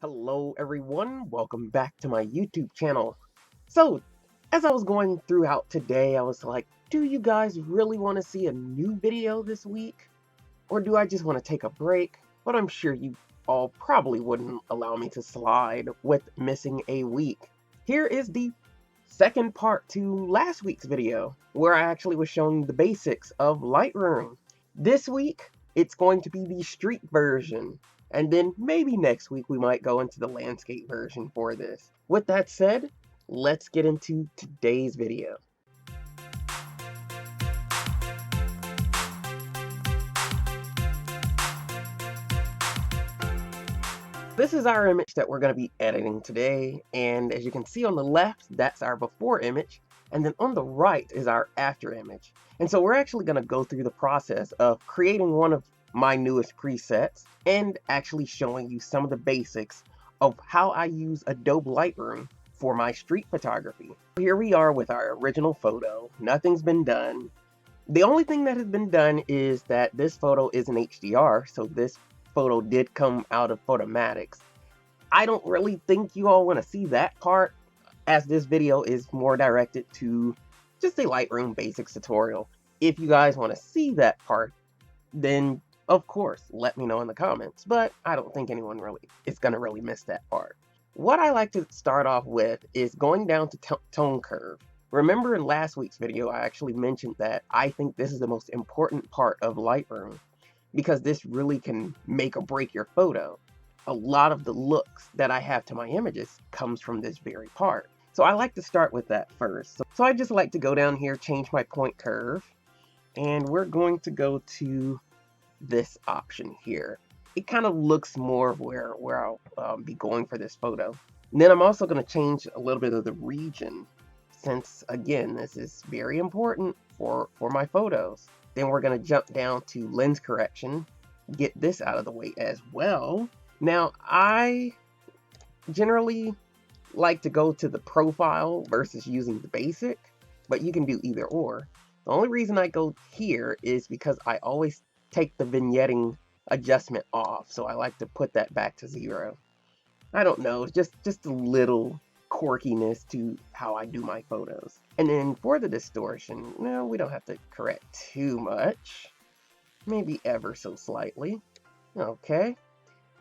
Hello everyone, welcome back to my YouTube channel. So, as I was going throughout today, I was like, do you guys really want to see a new video this week? Or do I just want to take a break? But I'm sure you all probably wouldn't allow me to slide with missing a week. Here is the second part to last week's video, where I actually was showing the basics of Lightroom. This week, it's going to be the street version. And then maybe next week we might go into the landscape version for this. With that said, let's get into today's video. This is our image that we're going to be editing today, and as you can see on the left, that's our before image, and then on the right is our after image. And so we're actually going to go through the process of creating one of my newest presets and actually showing you some of the basics of how I use Adobe Lightroom for my street photography. Here we are with our original photo. Nothing's been done. The only thing that has been done is that this photo is an HDR, so this photo did come out of Photomatics. I don't really think you all want to see that part, as this video is more directed to just a Lightroom basics tutorial. If you guys want to see that part, then of course let me know in the comments, but I don't think anyone really is going to really miss that part. What I like to start off with is going down to tone curve. Remember in last week's video I actually mentioned that I think this is the most important part of Lightroom, because this really can make or break your photo. A lot of the looks that I have to my images comes from this very part. So I like to start with that first. So I just like to go down here, change my point curve, and we're going to go to this option here. It kind of looks more where I'll be going for this photo. And then I'm also going to change a little bit of the region, since again this is very important for my photos. Then we're going to jump down to lens correction, get this out of the way as well. Now, I generally like to go to the profile versus using the basic, but you can do either or. The only reason I go here is because I always take the vignetting adjustment off, so I like to put that back to 0. I don't know, just a little quirkiness to how I do my photos. And then for the distortion, no, we don't have to correct too much, maybe ever so slightly. Okay,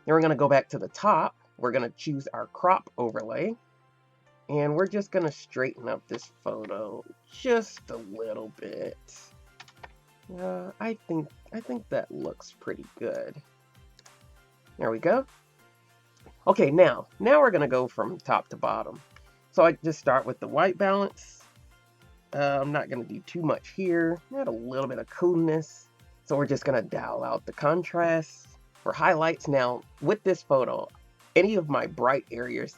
then we're going to go back to the top. We're going to choose our crop overlay, and we're just going to straighten up this photo just a little bit. I think that looks pretty good. There we go. Okay, now we're going to go from top to bottom. So I just start with the white balance. I'm not going to do too much here. Add a little bit of coolness. So we're just going to dial out the contrast. For highlights now, with this photo, any of my bright areas,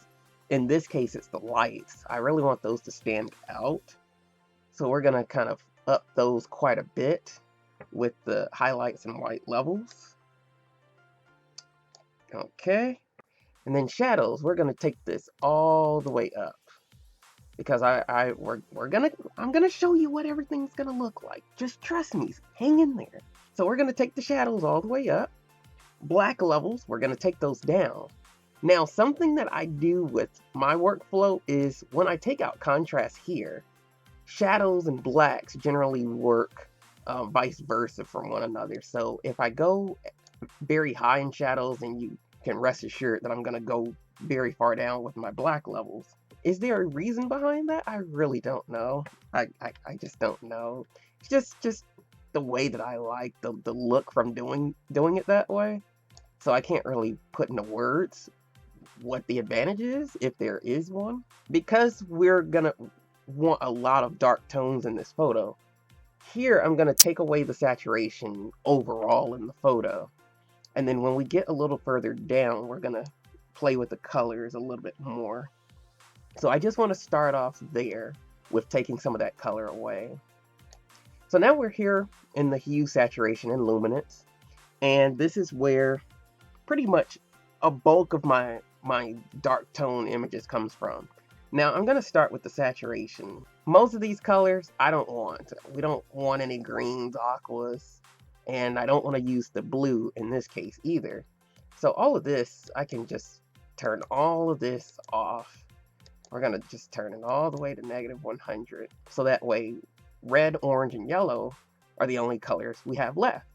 in this case it's the lights, I really want those to stand out. So we're going to kind of up those quite a bit with the highlights and white levels. Okay. And then shadows, we're gonna take this all the way up, because I'm gonna show you what everything's gonna look like. Just trust me, hang in there. So we're gonna take the shadows all the way up. Black levels, we're gonna take those down. Now, something that I do with my workflow is when I take out contrast here, shadows and blacks generally work vice versa from one another. So if I go very high in shadows, and you can rest assured that I'm going to go very far down with my black levels. Is there a reason behind that? I really don't know. I just don't know. It's just the way that I like the look from doing it that way. So I can't really put into words what the advantage is, if there is one. Because we're going to want a lot of dark tones in this photo, here I'm going to take away the saturation overall in the photo. And then when we get a little further down, we're going to play with the colors a little bit more. So I just want to start off there with taking some of that color away. So now we're here in the hue, saturation, and luminance. And this is where pretty much a bulk of my dark tone images comes from. Now I'm going to start with the saturation. Most of these colors I don't want. We don't want any greens, aquas. And I don't want to use the blue in this case either. So all of this I can just turn all of this off. We're going to just turn it all the way to -100. So that way, red, orange, and yellow are the only colors we have left.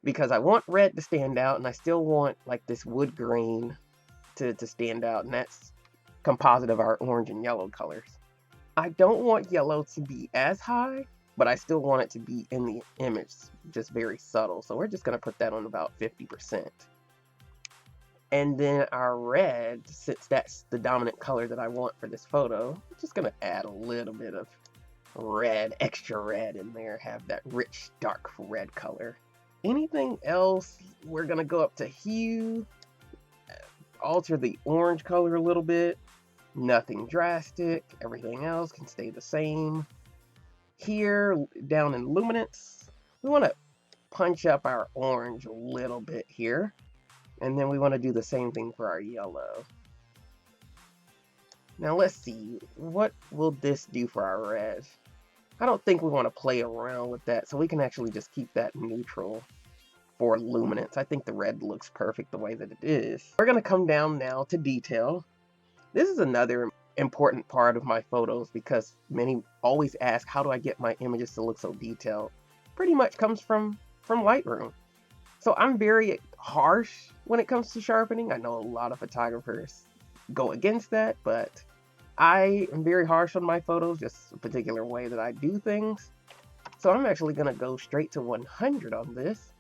Because I want red to stand out, and I still want like this wood grain to stand out, and that's composite of our orange and yellow colors. I don't want yellow to be as high, but I still want it to be in the image, just very subtle. So we're just going to put that on about 50%. And then our red, since that's the dominant color that I want for this photo, I'm just going to add a little bit of red, extra red in there, have that rich, dark red color. Anything else, we're going to go up to hue, alter the orange color a little bit. Nothing drastic. Everything else can stay the same. Here, down in luminance, we want to punch up our orange a little bit here. And then we want to do the same thing for our yellow. Now let's see, what will this do for our red? I don't think we want to play around with that, so we can actually just keep that neutral for luminance. I think the red looks perfect the way that it is. We're going to come down now to detail. This is another important part of my photos because many always ask, how do I get my images to look so detailed? Pretty much comes from Lightroom. So I'm very harsh when it comes to sharpening. I know a lot of photographers go against that, but I am very harsh on my photos, just a particular way that I do things. So I'm actually going to go straight to 100 on this.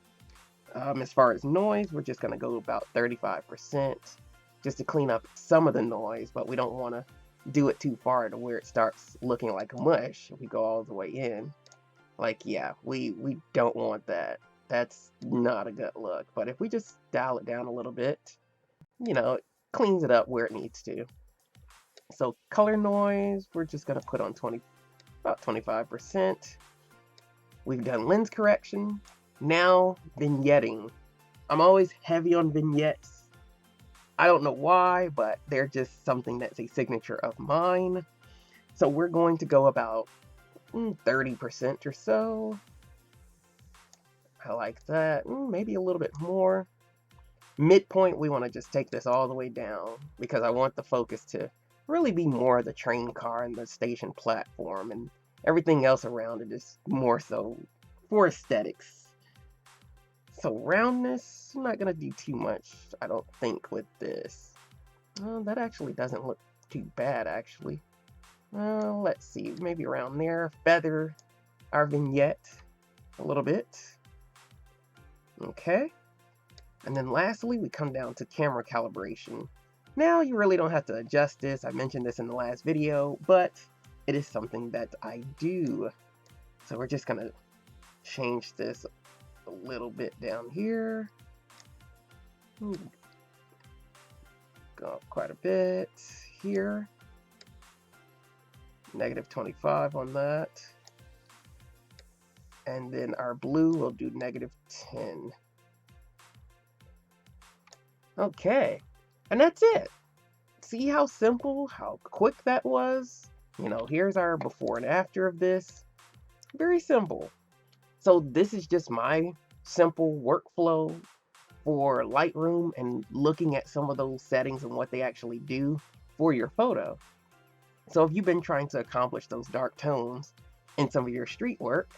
As far as noise, we're just going to go about 35% just to clean up some of the noise, but we don't want to do it too far to where it starts looking like mush if we go all the way in. Like, yeah, we don't want that. That's not a good look. But if we just dial it down a little bit, you know, it cleans it up where it needs to. So color noise, we're just going to put on about 25%. We've done lens correction. Now, vignetting. I'm always heavy on vignettes. I don't know why, but they're just something that's a signature of mine. So we're going to go about 30% or so. I like that. Maybe a little bit more. Midpoint, we want to just take this all the way down because I want the focus to really be more of the train car and the station platform, and everything else around it is more so for aesthetics. So roundness, I'm not going to do too much, I don't think, with this. That actually doesn't look too bad, actually. Let's see, maybe around there. Feather our vignette a little bit. Okay. And then lastly, we come down to camera calibration. Now, you really don't have to adjust this. I mentioned this in the last video, but it is something that I do. So we're just going to change this a little bit down here. Go up quite a bit here. -25 on that. And then our blue will do -10. Okay, and that's it. See how simple, how quick that was? You know, here's our before and after of this. Very simple. So this is just my simple workflow for Lightroom and looking at some of those settings and what they actually do for your photo. So if you've been trying to accomplish those dark tones in some of your street work,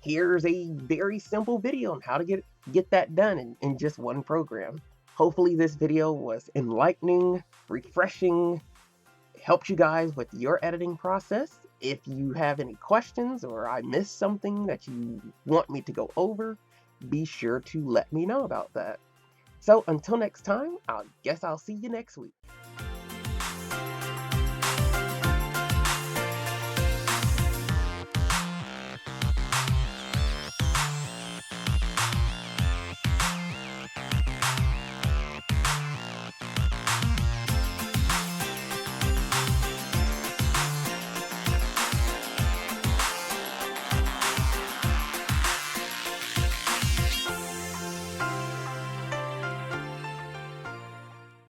here's a very simple video on how to get that done in just one program. Hopefully this video was enlightening, refreshing, helped you guys with your editing process. If you have any questions or I missed something that you want me to go over, be sure to let me know about that. So until next time, I guess I'll see you next week.